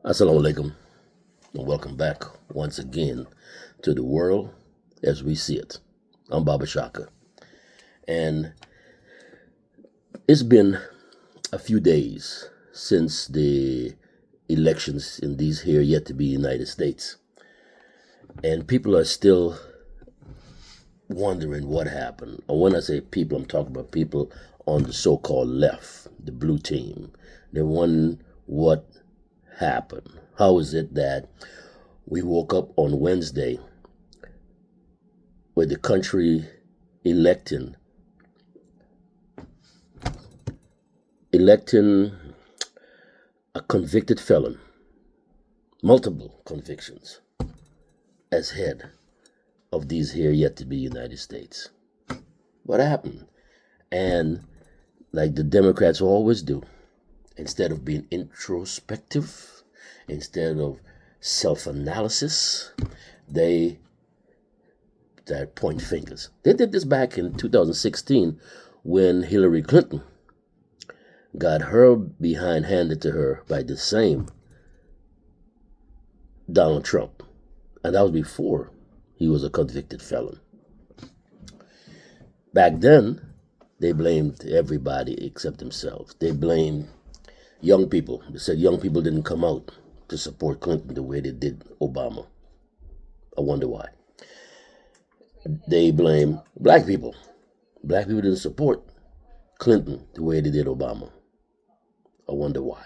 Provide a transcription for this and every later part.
Assalamu alaikum, and welcome back once again to the world as we see it. I'm Baba Shaka, and it's been a few days since the elections in these here yet to be United States, and people are still wondering what happened. And when I say people, I'm talking about people on the so-called left, the blue team. They're wondering what happened. How is it that we woke up on Wednesday with the country electing a convicted felon, multiple convictions, as head of these here yet to be United States? What happened? And like the Democrats always do, instead of being introspective, instead of self-analysis, they point fingers. They did this back in 2016 when Hillary Clinton got her behind handed to her by the same Donald Trump. And that was before he was a convicted felon. Back then, they blamed everybody except themselves. They blamed young people. They said young people didn't come out to support Clinton the way they did Obama. I wonder why. They blame black people. Black people didn't support Clinton the way they did Obama. I wonder why.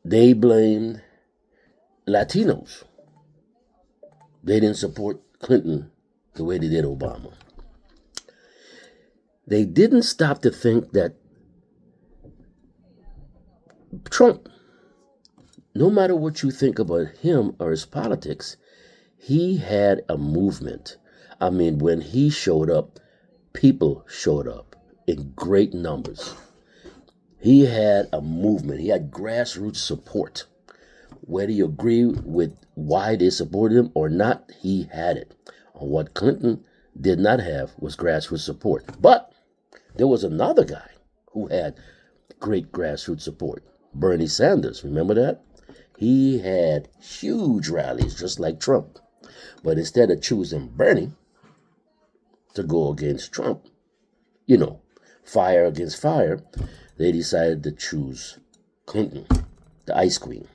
They blamed Latinos. They didn't support Clinton the way they did Obama. They didn't stop to think that Trump, no matter what you think about him or his politics, he had a movement. I mean, when he showed up, people showed up in great numbers. He had a movement. He had grassroots support. Whether you agree with why they supported him or not, he had it. And what Clinton did not have was grassroots support. But there was another guy who had great grassroots support. Bernie Sanders, remember that? He had huge rallies, just like Trump. But instead of choosing Bernie to go against Trump, fire against fire, they decided to choose Clinton, the ice queen.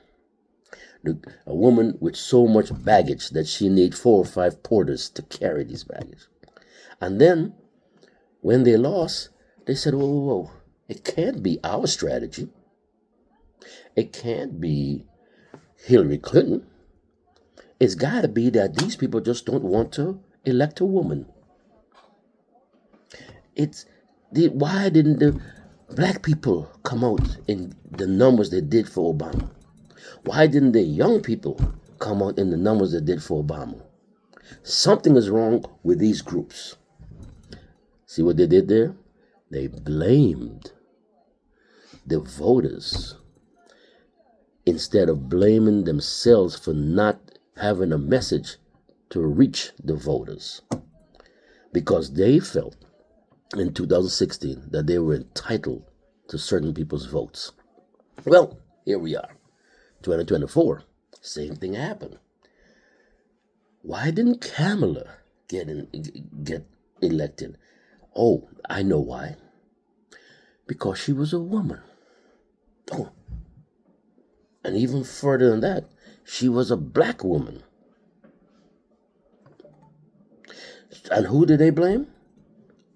A woman with so much baggage that she needed 4 or 5 porters to carry these baggage. And then, when they lost, they said, whoa, it can't be our strategy. It can't be Hillary Clinton. It's got to be that these people just don't want to elect a woman. Why didn't the black people come out in the numbers they did for Obama? Why didn't the young people come out in the numbers they did for Obama? Something is wrong with these groups. See what they did there? They blamed the voters instead of blaming themselves for not having a message to reach the voters, because they felt in 2016 that they were entitled to certain people's votes. Well, here we are, 2024, same thing happened. Why didn't Kamala get elected? Oh, I know why. Because she was a woman. Oh, and even further than that, she was a black woman. And who did they blame?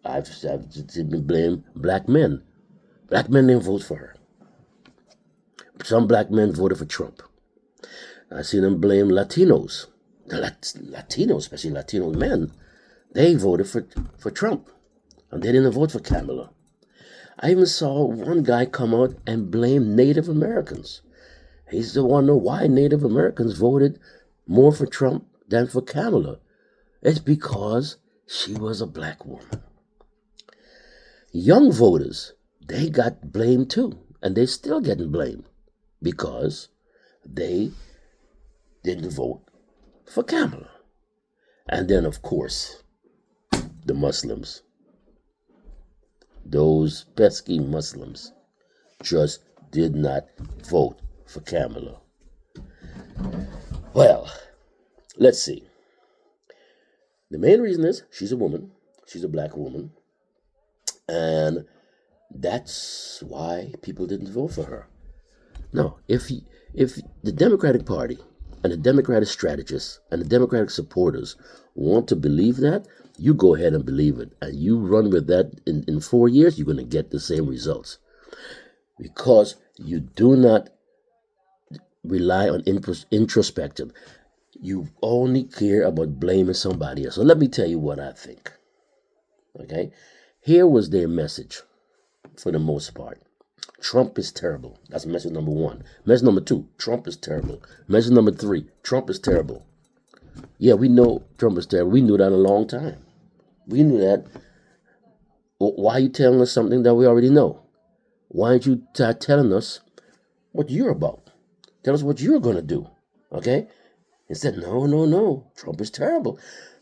I've been blamed black men. Black men didn't vote for her. Some black men voted for Trump. I see them blame Latinos. The Latinos, especially Latino men, they voted for Trump. And they didn't vote for Kamala. I even saw one guy come out and blame Native Americans. He's the one to know why Native Americans voted more for Trump than for Kamala. It's because she was a black woman. Young voters, they got blamed too. And they're still getting blamed because they didn't vote for Kamala. And then, of course, the Muslims. Those pesky Muslims just did not vote for Kamala? Well, let's see. The main reason is she's a woman. She's a black woman. And that's why people didn't vote for her. No, if the Democratic Party and the Democratic strategists and the Democratic supporters want to believe that, you go ahead and believe it. And you run with that in 4 years, you're going to get the same results. Because you do not rely on introspection. You only care about blaming somebody else. So let me tell you what I think. Okay? Here was their message for the most part. Trump is terrible. That's message number 1. Message number 2, Trump is terrible. Message number 3, Trump is terrible. Yeah, we know Trump is terrible. We knew that a long time. We knew that. Why are you telling us something that we already know? Why aren't you telling us what you're about? Tell us what you're going to do. Okay? Instead, no, Trump is terrible.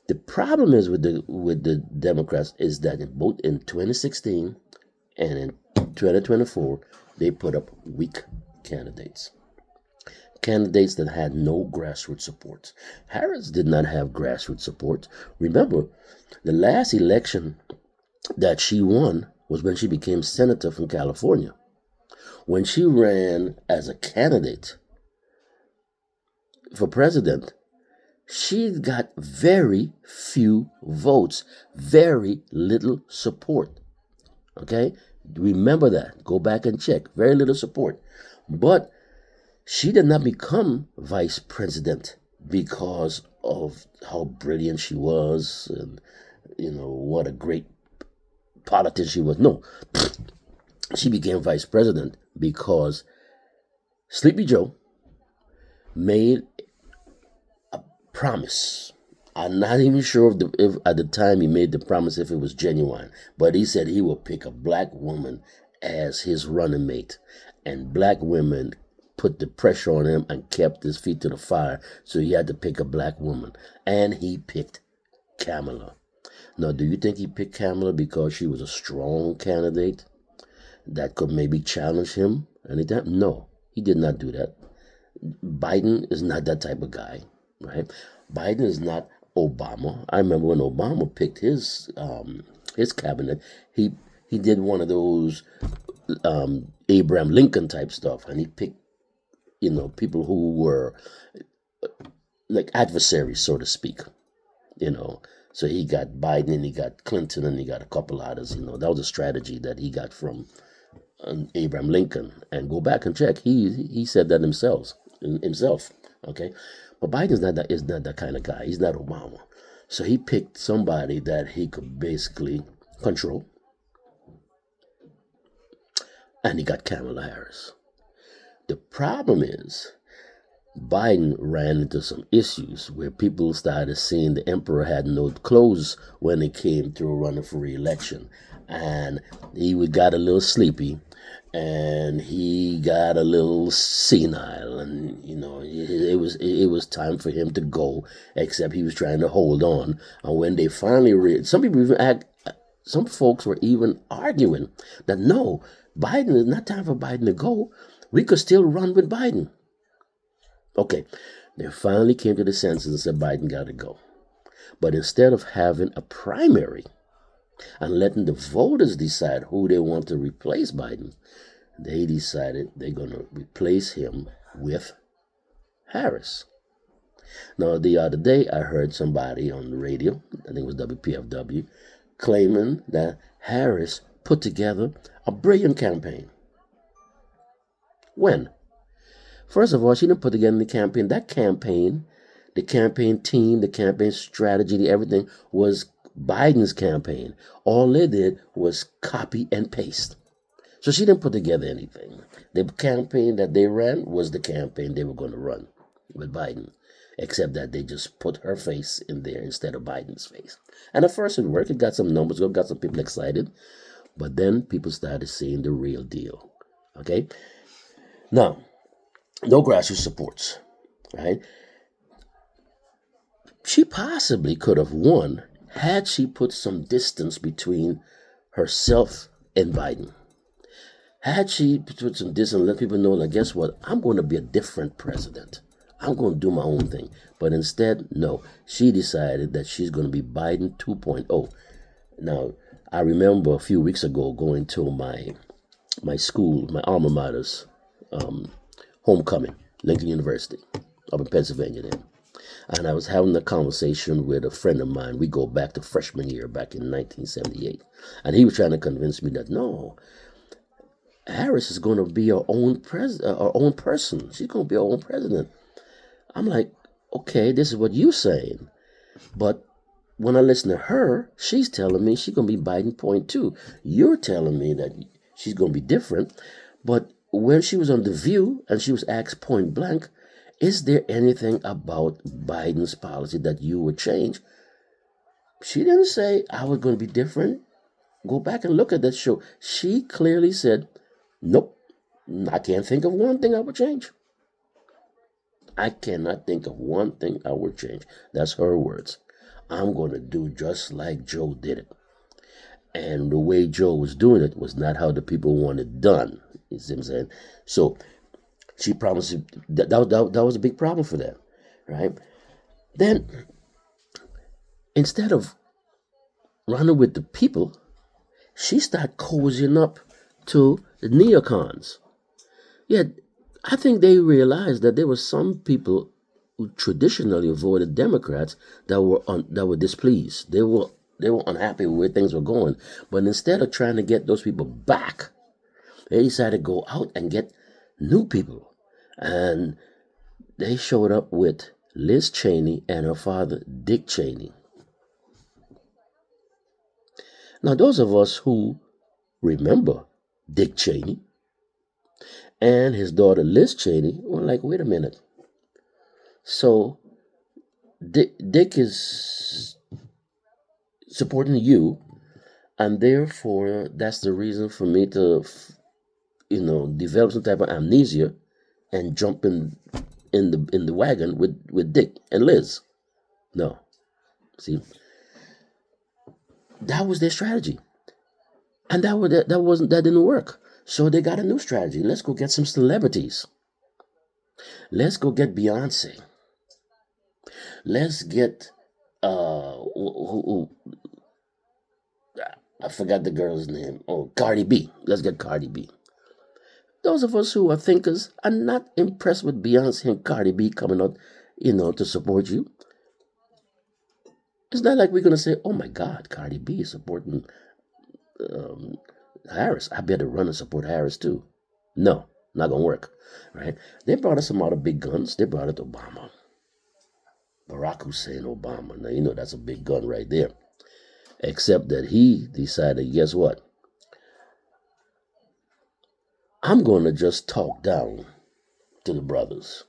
The problem is with the Democrats is that both in 2016 and in 2024, they put up weak candidates. Candidates that had no grassroots support. Harris did not have grassroots support. Remember, the last election that she won was when she became senator from California. When she ran as a candidate for president, she got very few votes, very little support. Okay? Remember that. Go back and check. Very little support. But she did not become vice president because of how brilliant she was and, what a great politician she was. No. She became vice president because Sleepy Joe made a promise. I'm not even sure if at the time he made the promise if it was genuine, but he said he would pick a black woman as his running mate, and black women put the pressure on him and kept his feet to the fire, so he had to pick a black woman, and he picked Kamala. Now, do you think he picked Kamala because she was a strong candidate that could maybe challenge him anytime? No, he did not do that. Biden is not that type of guy, right? Biden is not Obama. I remember when Obama picked his cabinet, he did one of those Abraham Lincoln type stuff, and he picked people who were like adversaries, so to speak. So he got Biden and he got Clinton and he got a couple others. That was a strategy that he got from Abraham Lincoln. And go back and check. He said that himself. Okay. But Biden is not that kind of guy. He's not Obama. So he picked somebody that he could basically control. And he got Kamala Harris. The problem is Biden ran into some issues where people started seeing the emperor had no clothes when it came to running for re-election. And he got a little sleepy. And he got a little senile, and it was time for him to go. Except he was trying to hold on. And when they finally some folks were even arguing that no, Biden is not time for Biden to go. We could still run with Biden. Okay, they finally came to the senses and said Biden got to go. But instead of having a primary and letting the voters decide who they want to replace Biden, they decided they're going to replace him with Harris. Now, the other day, I heard somebody on the radio, I think it was WPFW, claiming that Harris put together a brilliant campaign. When? First of all, she didn't put together the campaign. That campaign, the campaign team, the campaign strategy, everything was Biden's campaign. All they did was copy and paste. So she didn't put together anything. The campaign that they ran was the campaign they were going to run with Biden, except that they just put her face in there instead of Biden's face. And at first it worked. It got some numbers, it got some people excited. But then people started seeing the real deal. Okay? Now, no grassroots supports, right? She possibly could have won had she put some distance between herself and Biden. Had she put some this and let people know that, guess what, I'm going to be a different president. I'm going to do my own thing. But instead, no, she decided that she's going to be Biden 2.0. Now, I remember a few weeks ago going to my school, my alma mater's homecoming, Lincoln University, up in Pennsylvania then. And I was having a conversation with a friend of mine. We go back to freshman year, back in 1978. And he was trying to convince me that, no, Harris is going to be our own person. She's going to be our own president. I'm like, okay, this is what you're saying. But when I listen to her, she's telling me she's going to be Biden point two. You're telling me that she's going to be different. But when she was on The View and she was asked point blank, is there anything about Biden's policy that you would change? She didn't say I was going to be different. Go back and look at that show. She clearly said, nope, I can't think of one thing I would change. I cannot think of one thing I would change. That's her words. I'm going to do just like Joe did it. And the way Joe was doing it was not how the people want it done. You see what I'm saying? So she promised that was a big problem for them, right? Then, instead of running with the people, she started cozying up to the neocons. Yet, I think they realized that there were some people who traditionally voted Democrats that were displeased. They were unhappy with where things were going. But instead of trying to get those people back, they decided to go out and get new people. And they showed up with Liz Cheney and her father, Dick Cheney. Now, those of us who remember Dick Cheney and his daughter Liz Cheney were like, wait a minute. So Dick is supporting you, and therefore that's the reason for me to, develop some type of amnesia and jump in the wagon with Dick and Liz. No, see, that was their strategy, and that didn't work. So they got a new strategy. Let's go get some celebrities. Let's go get Beyonce. Let's get I forgot the girl's name. Oh, Cardi B. Let's get Cardi B. Those of us who are thinkers are not impressed with Beyonce and Cardi B coming out, to support you. It's not like we're going to say, oh my God, Cardi B is supporting Harris. I better run and support Harris too. No, not going to work, right? They brought us some other big guns. They brought it to Obama. Barack Hussein Obama. Now, that's a big gun right there. Except that he decided, guess what? I'm going to just talk down to the brothers.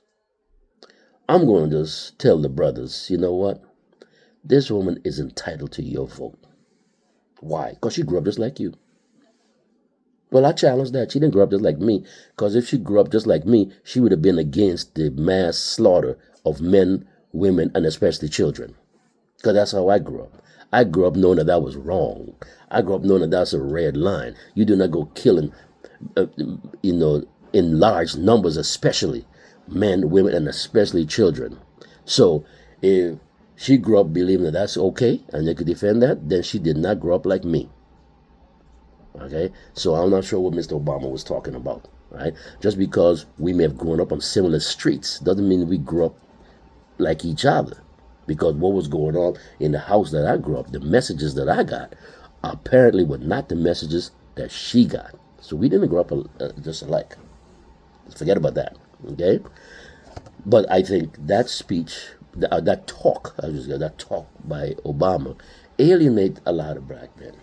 I'm going to just tell the brothers, you know what? This woman is entitled to your vote. Why? Because she grew up just like you. Well, I challenge that. She didn't grow up just like me. Because if she grew up just like me, she would have been against the mass slaughter of men, women, and especially children. Because that's how I grew up. I grew up knowing that was wrong. I grew up knowing that that's a red line. You do not go killing, in large numbers, especially men, women, and especially children. So if she grew up believing that that's okay and they could defend that, then she did not grow up like me. Okay? So I'm not sure what Mr. Obama was talking about. Right? Just because we may have grown up on similar streets doesn't mean we grew up like each other. Because what was going on in the house that I grew up, the messages that I got, apparently were not the messages that she got. So we didn't grow up just alike. Forget about that, okay? But I think that speech, that talk by Obama, alienate a lot of black men.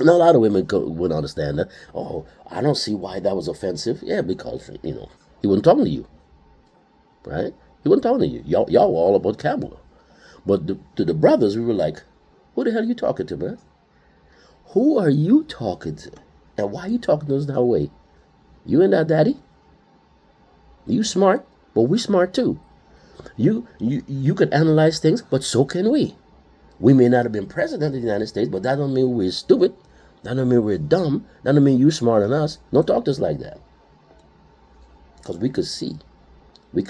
Now, a lot of women wouldn't understand that. Oh, I don't see why that was offensive. Yeah, because, he wasn't talking to you, right? He wasn't talking to you. Y'all were all about Kabul. But to the brothers, we were like, who the hell are you talking to, man? Who are you talking to? And why are you talking to us that way? You and that daddy? You smart, but we smart too. You could analyze things, but so can we. We may not have been president of the United States, but that don't mean we're stupid. That don't mean we're dumb. That don't mean you smarter than us. Don't talk to us like that. Because we could see. We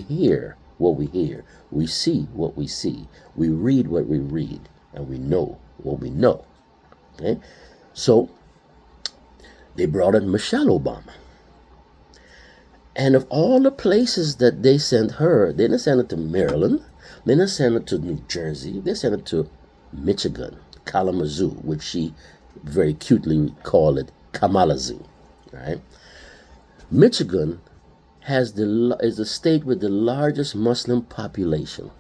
hear what we hear. We see what we see. We read what we read. And we know what we know. Okay? So they brought in Michelle Obama. And of all the places that they sent her, they didn't send it to Maryland. They didn't send it to New Jersey. They sent it to Michigan, Kalamazoo, which she very cutely called it Kamalazoo. Right? Michigan is the state with the largest Muslim population.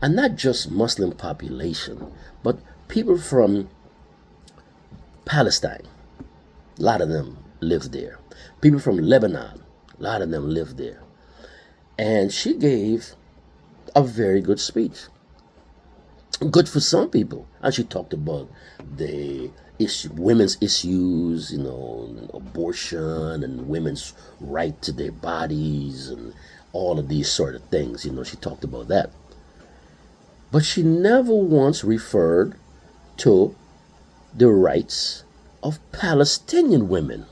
And not just Muslim population, but people from Palestine. A lot of them live there. People from Lebanon. A lot of them live there. And she gave a very good speech. Good for some people. And she talked about the women's issues, abortion and women's right to their bodies and all of these sort of things. She talked about that. But she never once referred to the rights of Palestinian women.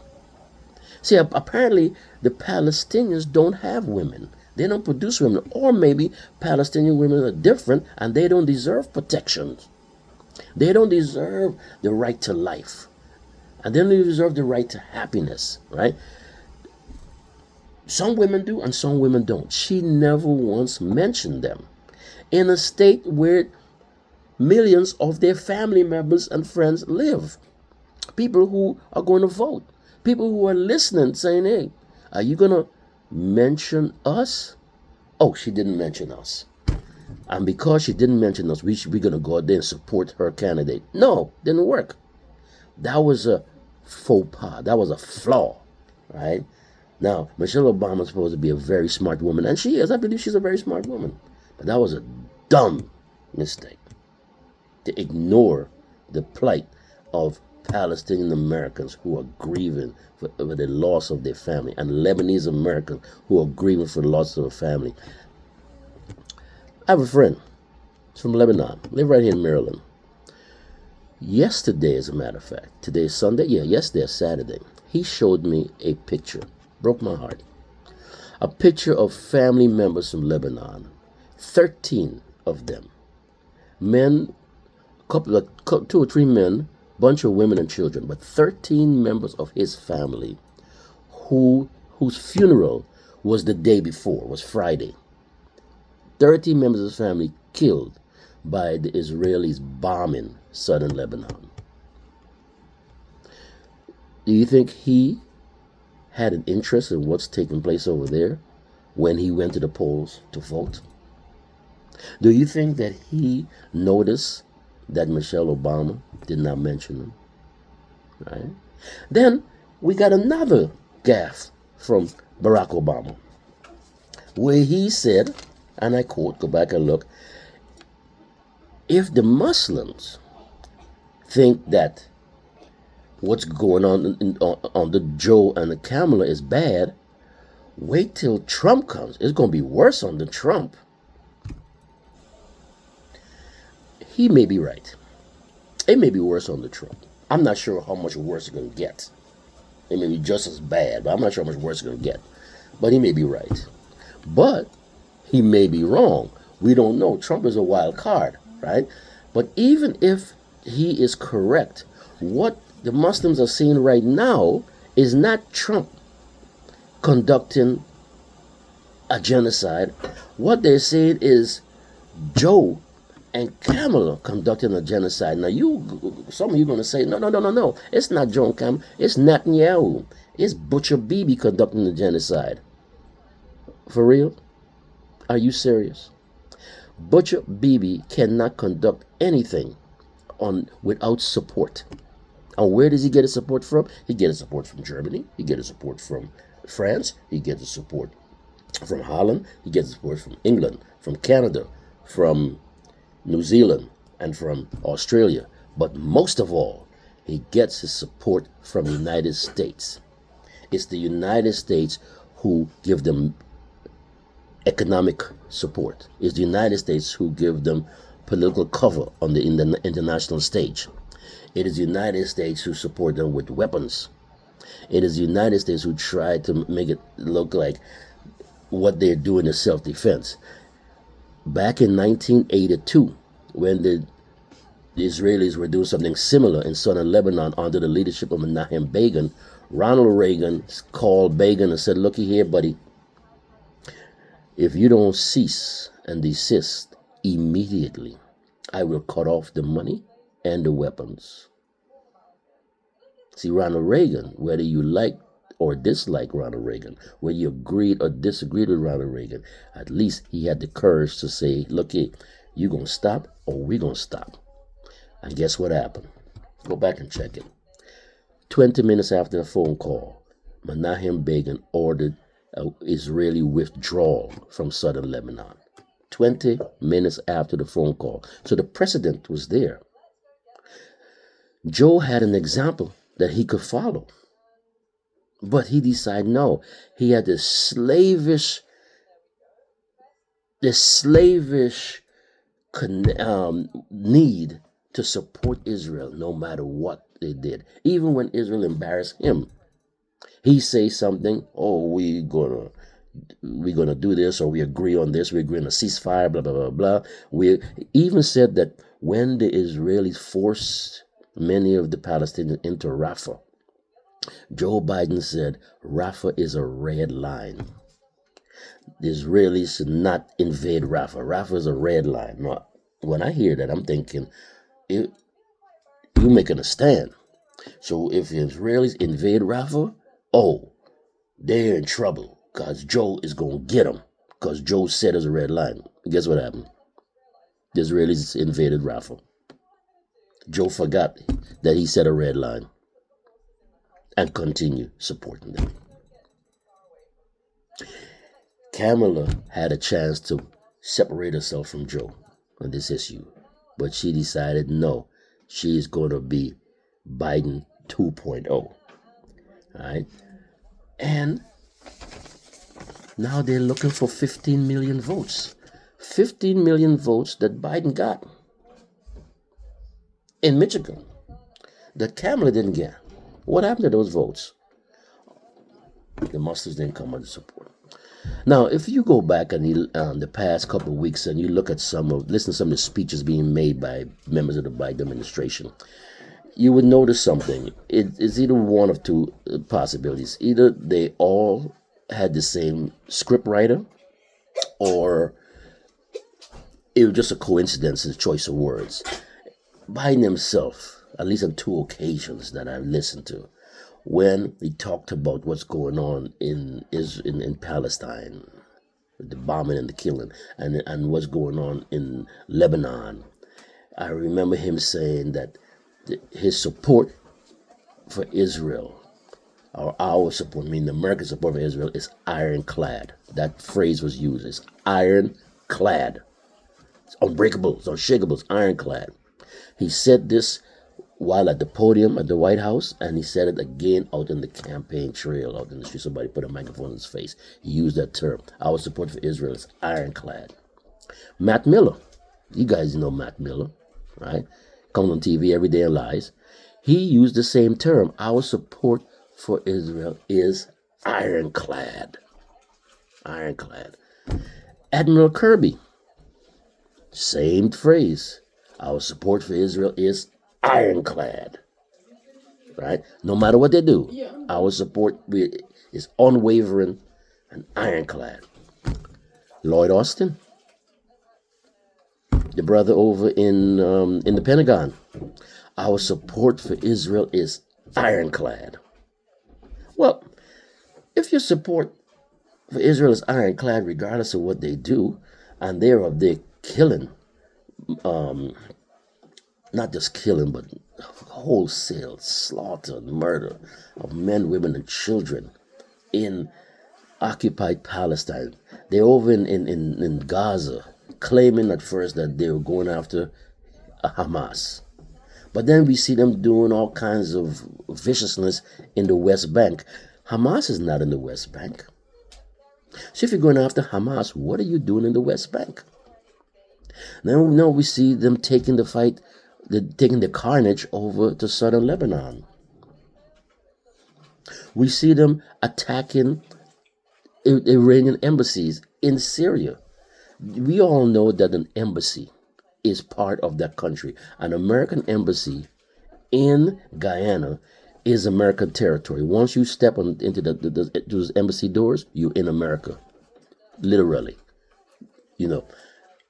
See, apparently the Palestinians don't have women. They don't produce women. Or maybe Palestinian women are different and they don't deserve protections. They don't deserve the right to life. And they don't deserve the right to happiness, right? Some women do and some women don't. She never once mentioned them. In a state where millions of their family members and friends live. People who are going to vote. People who are listening saying, hey, are you going to mention us? Oh, she didn't mention us. And because she didn't mention us, we're going to go out there and support her candidate. No, didn't work. That was a faux pas. That was a flaw, right? Now, Michelle Obama is supposed to be a very smart woman, and she is. I believe she's a very smart woman. But that was a dumb mistake to ignore the plight of Palestinian Americans who are grieving for the loss of their family, and Lebanese Americans who are grieving for the loss of a family. I have a friend from Lebanon, live right here in Maryland. Yesterday, as a matter of fact, today is Sunday, yesterday is Saturday, he showed me a picture, broke my heart. A picture of family members from Lebanon, 13 of them. Men, two or three men, bunch of women and children, but 13 members of his family whose funeral was the day before, was Friday. 13 members of his family killed by the Israelis bombing southern Lebanon. Do you think he had an interest in what's taking place over there when he went to the polls to vote? Do you think that he noticed that Michelle Obama did not mention them? Right? Then we got another gaffe from Barack Obama, where he said, and I quote, go back and look, if the Muslims think that what's going on the Joe and the Kamala is bad, wait till Trump comes. It's going to be worse under Trump. He may be right. It may be worse under Trump. I'm not sure how much worse it's going to get. It may be just as bad, but I'm not sure how much worse it's going to get. But he may be right. But he may be wrong. We don't know. Trump is a wild card, right? But even if he is correct, what the Muslims are seeing right now is not Trump conducting a genocide. What they're saying is Joe and Kamala conducting a genocide. Now, some of you are going to say, no. It's not Joe and Kamala. It's Netanyahu. It's Butcher Bibi conducting the genocide. For real? Are you serious? Butcher Bibi cannot conduct anything without support. And where does he get his support from? He gets his support from Germany. He gets his support from France. He gets his support from Holland. He gets his support from England, from Canada, from New Zealand, and from Australia. But most of all, he gets his support from the United States. It's the United States who give them economic support. It's the United States who give them political cover on the international stage. It is the United States who support them with weapons. It is the United States who tried to make it look like what they're doing is self-defense. Back in 1982, when the Israelis were doing something similar in southern Lebanon under the leadership of Menachem Begin, Ronald Reagan called Begin and said, looky here, buddy, if you don't cease and desist immediately, I will cut off the money and the weapons. See, Ronald Reagan, whether you like or dislike Ronald Reagan, whether you agreed or disagreed with Ronald Reagan, at least he had the courage to say, look here, you going to stop or we going to stop. And guess what happened? Go back and check it. 20 minutes after the phone call, Menachem Begin ordered an Israeli withdrawal from southern Lebanon. 20 minutes after the phone call. So the precedent was there. Joe had an example that he could follow. But he decided no. He had this slavish need to support Israel no matter what they did. Even when Israel embarrassed him, he say something, oh, we're gonna do this, or we agree on this, we agree on a ceasefire, blah, blah, blah, blah. We even said that when the Israelis forced many of the Palestinians into Rafah, Joe Biden said, Rafah is a red line. The Israelis should not invade Rafah. Rafah is a red line. Now, when I hear that, I'm thinking, you're making a stand. So if the Israelis invade Rafah, oh, they're in trouble because Joe is going to get them because Joe said it's a red line. Guess what happened? The Israelis invaded Rafah. Joe forgot that he said a red line and continue supporting them. Kamala had a chance to separate herself from Joe on this issue, but she decided no, she is going to be Biden 2.0. All right? And now they're looking for 15 million votes. 15 million votes that Biden got in Michigan that Kamala didn't get. What happened to those votes? The Muslims didn't come under support. Now, if you go back in the past couple of weeks and you look at listen to some of the speeches being made by members of the Biden administration, you would notice something. It's either one of two possibilities. Either they all had the same script writer, or it was just a coincidence in the choice of words. Biden himself, at least on two occasions that I've listened to, when he talked about what's going on in Palestine, the bombing and the killing, and what's going on in Lebanon, I remember him saying that his support for Israel, or our support, meaning American support for Israel, is ironclad. That phrase was used. It's ironclad. It's unbreakable. It's unshakable. It's ironclad. He said this while at the podium at the White House, and he said it again out in the campaign trail, out in the street. Somebody put a microphone in his face. He used that term. Our support for Israel is ironclad. Matt Miller, you guys know Matt Miller, right? Comes on TV every day and lies. He used the same term. Our support for Israel is ironclad. Ironclad. Admiral Kirby, same phrase. Our support for Israel is ironclad. Right? No matter what they do, our support is unwavering and ironclad. Lloyd Austin, the brother over in the Pentagon, our support for Israel is ironclad. Well, if your support for Israel is ironclad, regardless of what they do, and they're killing, not just killing, but wholesale slaughter and murder of men, women, and children in occupied Palestine. They're over in Gaza, claiming at first that they were going after Hamas. But then we see them doing all kinds of viciousness in the West Bank. Hamas is not in the West Bank. So if you're going after Hamas, what are you doing in the West Bank? Now we see them taking the fight They're taking the carnage over to southern Lebanon. We see them attacking Iranian embassies in Syria. We all know that an embassy is part of that country. An American embassy in Guyana is American territory. Once you step into those embassy doors, you're in America, literally. You know,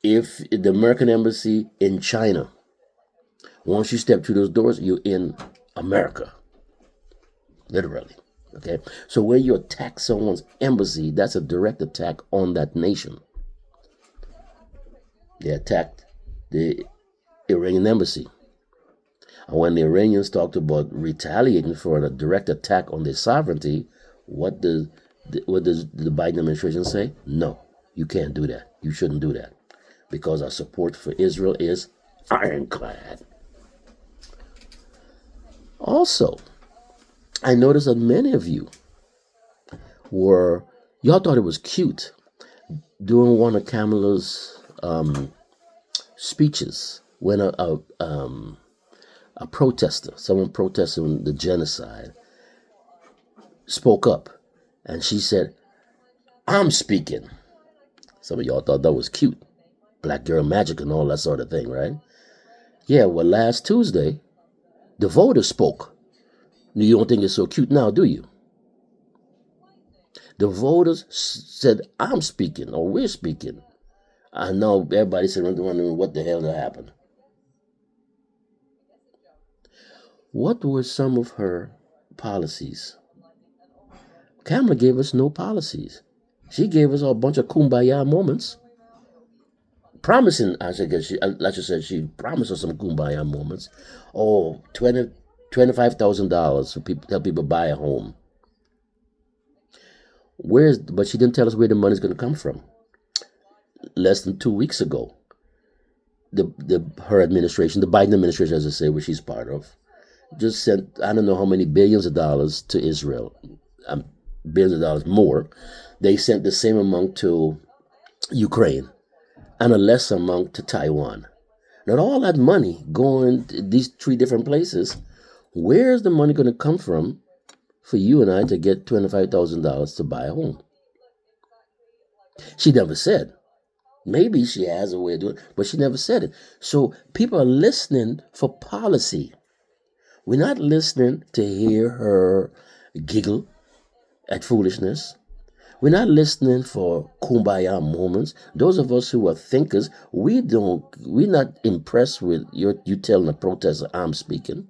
if the American embassy in China, once you step through those doors, you're in America, literally. Okay, so when you attack someone's embassy, that's a direct attack on that nation. They attacked the Iranian embassy. And when the Iranians talked about retaliating for a direct attack on their sovereignty, what does the Biden administration say? No, you can't do that. You shouldn't do that. Because our support for Israel is ironclad. Also, I noticed that many of you y'all thought it was cute during one of Kamala's speeches when a protester, someone protesting the genocide, spoke up, and she said, "I'm speaking." Some of y'all thought that was cute. Black girl magic and all that sort of thing, right? Yeah, well, last Tuesday, the voters spoke. You don't think it's so cute now, do you? The voters said, "I'm speaking," or "we're speaking." I know everybody's wondering what the hell happened. What were some of her policies? Kamala gave us no policies. She gave us a bunch of kumbaya moments. Promising, like you said, she promised us some kumbaya moments. Oh, $25,000 for people, help people buy a home. But she didn't tell us where the money's going to come from. Less than 2 weeks ago, her administration, the Biden administration, as I say, which she's part of, just sent I don't know how many billions of dollars to Israel, billions of dollars more. They sent the same amount to Ukraine and a less amount to Taiwan. Now, all that money going to these 3 different places, where's the money going to come from for you and I to get $25,000 to buy a home? She never said. Maybe she has a way of doing it, but she never said it. So people are listening for policy. We're not listening to hear her giggle at foolishness. We're not listening for kumbaya moments. Those of us who are thinkers, we're not impressed with you telling a protester, "I'm speaking."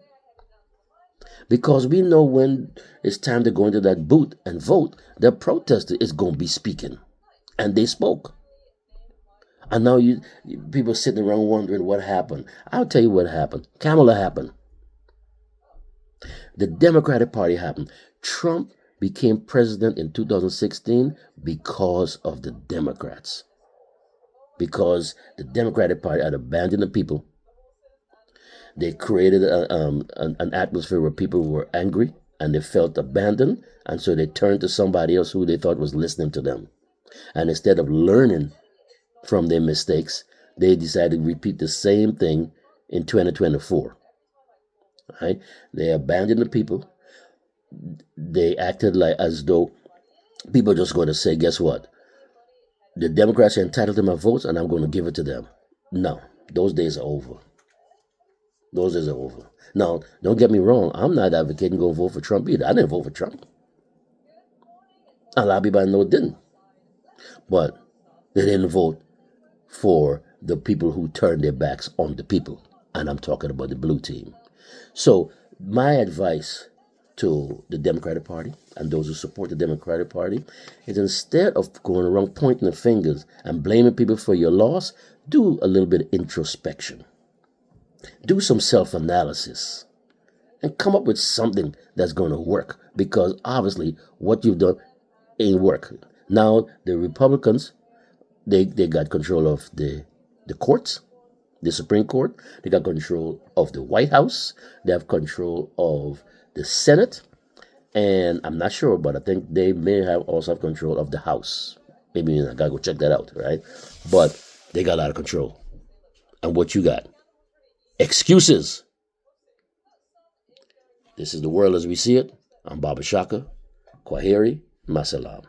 Because we know when it's time to go into that booth and vote, the protester is going to be speaking. And they spoke. And now people sitting around wondering what happened. I'll tell you what happened. Kamala happened. The Democratic Party happened. Trump became president in 2016 because of the Democrats. Because the Democratic Party had abandoned the people. They created an atmosphere where people were angry and they felt abandoned. And so they turned to somebody else who they thought was listening to them. And instead of learning from their mistakes, they decided to repeat the same thing in 2024. Right? They abandoned the people. They acted as though people are just going to say, "Guess what? The Democrats are entitled to my votes and I'm going to give it to them." No, those days are over. Those days are over. Now, don't get me wrong. I'm not advocating going to vote for Trump either. I didn't vote for Trump. A lot of people I know didn't. But they didn't vote for the people who turned their backs on the people. And I'm talking about the blue team. So my advice to the Democratic Party and those who support the Democratic Party is, instead of going around pointing the fingers and blaming people for your loss, do a little bit of introspection. Do some self-analysis and come up with something that's going to work, because obviously what you've done ain't work. Now the Republicans, they got control of the courts, the Supreme Court. They got control of the White House. They have control of the Senate. And I'm not sure, but I think they may also have control of the House. Maybe I got to go check that out, right? But they got a lot of control. And what you got? excuses. This is the world as we see it. I'm Baba Shaka. Kwaheri. Masalam.